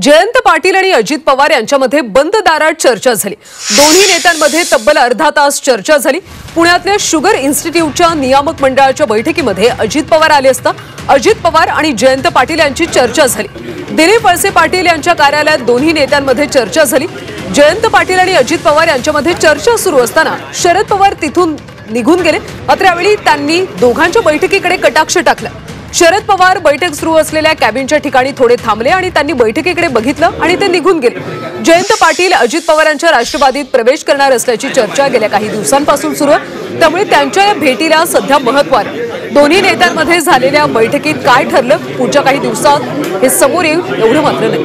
जयंत पाटील आणि अजित पवार यांच्यामध्ये बंद दारात चर्चा झाली। दोन्ही नेत्यांमध्ये तब्बल अर्धा तास चर्चा झाली। पुण्यातल्या शुगर इन्स्टिट्यूटच्या नियामक मंडळाच्या बैठकीमध्ये अजित पवार आले असता अजित पवार आणि जयंत पाटील यांची चर्चा झाली। दिलीप वळसे पाटील यांच्या कार्यालयात दोन्ही नेत्यांमध्ये चर्चा झाली। जयंत पाटील आणि अजित पवार यांच्यामध्ये चर्चा सुरू असताना शरद पवार तिथून निघून गेले। मात्र यावेळी त्यांनी दोघांच्या बैठकीकडे कटाक्ष टाकला। शरद पवार बैठक सुरू असलेल्या कॅबिनच्या ठिकाणी थोडे थांबले आणि त्यांनी बैठकीकडे बघितलं आणि ते निघून गेले। जयंत पाटील अजित पवारांच्या राष्ट्रवादीत प्रवेश करणार असल्याची चर्चा गेल्या काही दिवसांपासून सुरू आहे, त्यामुळे त्यांच्या या भेटीला सध्या महत्त्व आहे। दोन्ही नेत्यांमध्ये झालेल्या बैठकीत काय ठरलं पुढच्या काही दिवसात हे समोर येईल एवढं मात्र नाही।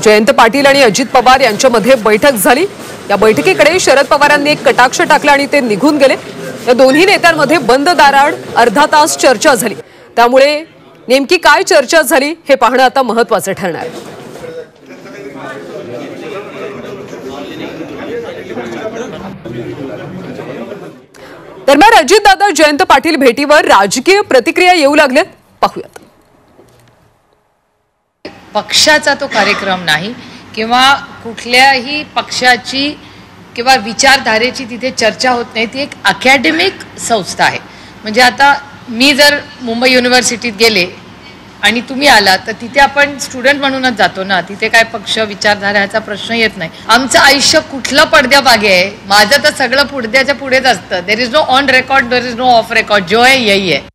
जयंत पाटील आणि अजित पवार यांच्यामध्ये बैठक झाली। या बैठकीकडे शरद पवारांनी एक कटाक्ष टाकला आणि ते निघून गेले। या दोन्ही नेत्यांमध्ये बंद दाराआड अर्धा तास चर्चा झाली, त्यामुळे नेमकी काय चर्चा झाली हे पाहणं आता महत्त्वाचं ठरणार आहे। दरम्यान अजितदादा जयंत पाटील भेटीवर राजकीय प्रतिक्रिया येऊ लागल्यात, पाहूयात। पक्षाचा तो कार्यक्रम नाही किंवा कुठल्याही पक्षाची किंवा विचारधारेची तिथे चर्चा होत नाही। ती एक अकॅडमिक संस्था आहे। म्हणजे आता मी जर मुंबई युनिव्हर्सिटीत गेले आणि तुम्ही आला तर तिथे आपण स्टुडंट म्हणूनच जातो ना, तिथे काय पक्ष विचारधाराचा प्रश्न येत नाही। आमचं आयुष्य कुठलं पडद्यामागे आहे, माझं तर सगळं पडद्याच्या पुढेच असतं। There is no on record, there is no off record, जो आहे यही आहे।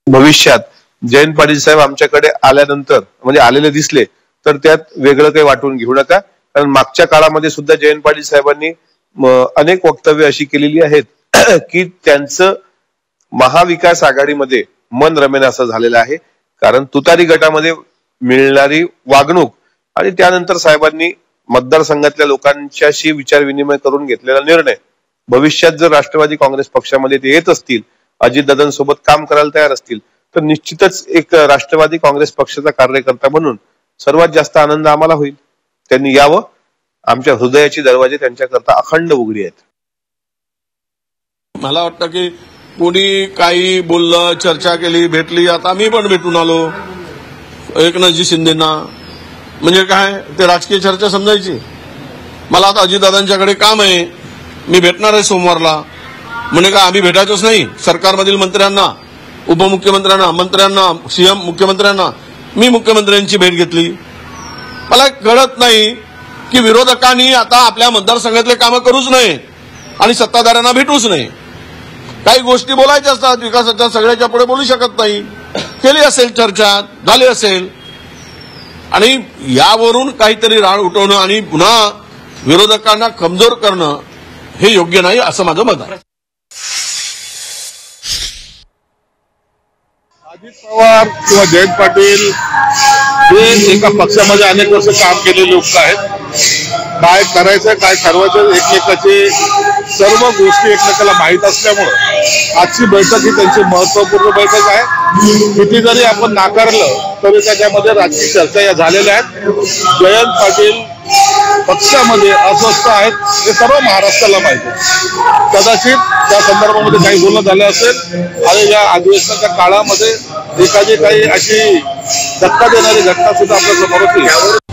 भविष्यात जयंत पाटील साहेब आमच्याकडे आल्यानंतर म्हणजे आलेले दिसले तर त्यात वेगळं काही वाटून घेऊ नका, कारण मागच्या काळामध्ये सुद्धा जयंत पाटील साहेबांनी अनेक वक्तव्य अशी केलेली आहेत की त्यांचं महाविकास आघाडीमध्ये मन रमेना असं झालेलं आहे। कारण तुतारी गटामध्ये मिळणारी वागणूक आणि त्यानंतर साहेबांनी मतदारसंघातल्या लोकांच्याशी विचार विनिमय करून घेतलेला निर्णय, भविष्यात जर राष्ट्रवादी काँग्रेस पक्षामध्ये ते येत असतील, अजितदादांसोबत काम करायला तयार असतील तर निश्चितच एक राष्ट्रवादी काँग्रेस पक्षाचा कार्यकर्ता म्हणून सर्वात जास्त आनंद आम्हाला होईल। त्यांनी यावं, आमच्या हृदयाची दरवाजे त्यांच्याकरता अखंड उघडी आहेत। मला वाटतं की कोणी काही बोललं, चर्चा केली, भेटली, आता मी पण भेटून आलो एकनाथजी शिंदेना। म्हणजे काय ते राजकीय चर्चा समजायची। मला आता अजितदादांच्याकडे काम आहे, मी भेटणार आहे सोमवारला। म्हणजे काय आम्ही भेटायचंच नाही सरकारमधील मंत्र्यांना, उपमुख्यमंत्र्यांना, मंत्र्यांना, सीएम, मुख्यमंत्र्यांना। मी मुख्यमंत्र्यांची भेट घेतली। मला कळत नाही की विरोधकांनी आता आपल्या मतदारसंघातले कामं करूच नये आणि सत्ताधाऱ्यांना भेटूच नये। काही गोष्टी बोलायच्या असतात, विकासाच्या सगळ्याच्या पुढे बोलू शकत नाही। केली असेल चर्चा, झाली असेल, आणि यावरून काहीतरी राळ उठवणं आणि पुन्हा विरोधकांना कमजोर करणं हे योग्य नाही असं माझं मत आहे। अजित पवार किंवा जयंत पाटील हे एका पक्षामध्ये अनेक वर्ष काम केलेले लोक आहेत। काय करायचं, काय ठरवायचं, एकमेकाचे सर्व गोष्टी एकमेकाला माहीत असल्यामुळे आजची बैठक ही त्यांची महत्वपूर्ण बैठक आहे। किती जरी आपण नाकारलं तरी त्याच्यामध्ये राजकीय चर्चा या झालेल्या आहेत। जयंत पाटील पक्षामध्ये अस्वस्थ आहेत हे सर्व महाराष्ट्राला माहिती आहे। कदाचित त्या संदर्भामध्ये काही बोलणं झालं असेल आणि या अधिवेशनाच्या काळामध्ये एखादी काही अशी धक्का देणारी घटना सुद्धा आपल्या समोर होती।